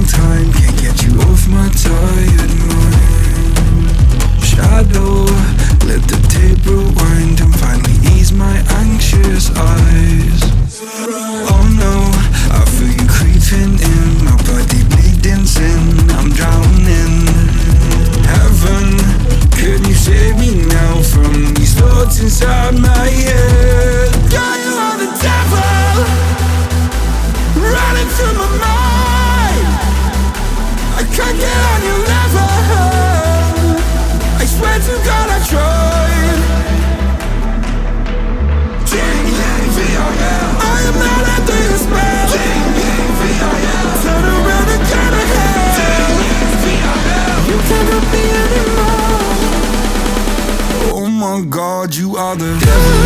long time, can't get you off my tired mind. Shadow, let the tape rewind and finally ease my anxious eyes. Oh no, I feel you creeping in, my body bleeding sin, I'm drowning. Heaven, can you save me now from these thoughts inside my head? God, you are the devil, running through my mind. I can't get on your level, I swear to God I tried. J-A-V-I-L, I am not under your spell. J-A-V-I-L, turn around and turn ahead. J-A-V-I-L, you cannot be anymore. Oh my God, you are the devil.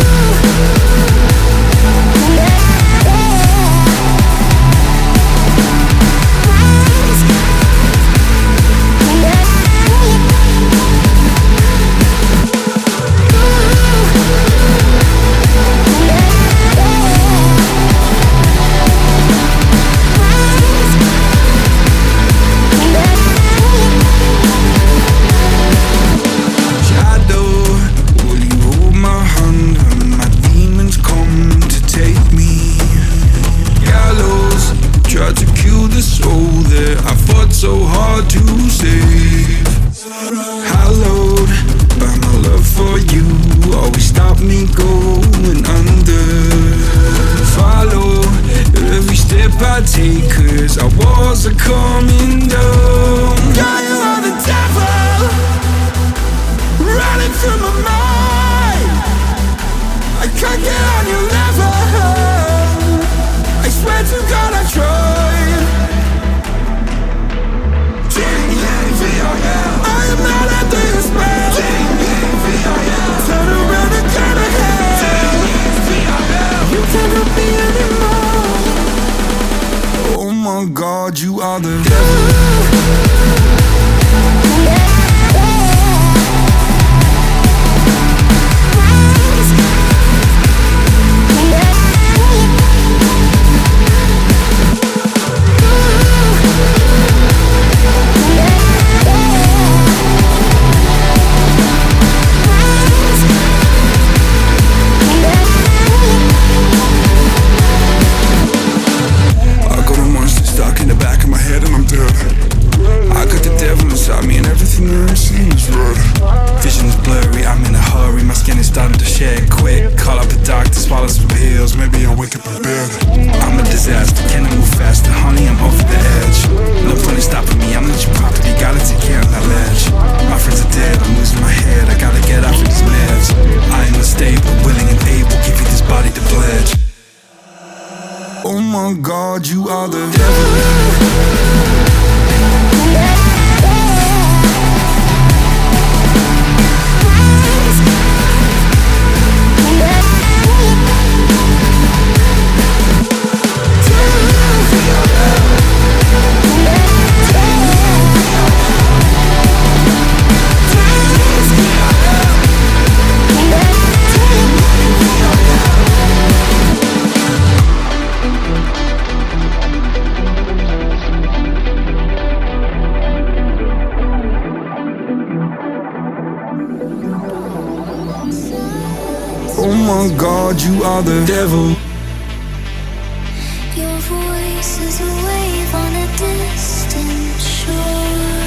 So hard to save. Hallowed by my love for you, always stop me going under. Follow every step I take, cause our walls are coming down. God, you are the devil, running through my mind. I can't get on your level, I swear to God I tried. I am not under your spell. J-A-V-I-L, turn around and turn ahead. J-A-V-I-L, you cannot be anymore. Oh my God, you are the devil. God, you are the devil. Oh my God, you are the devil. Your voice is a wave on a distant shore.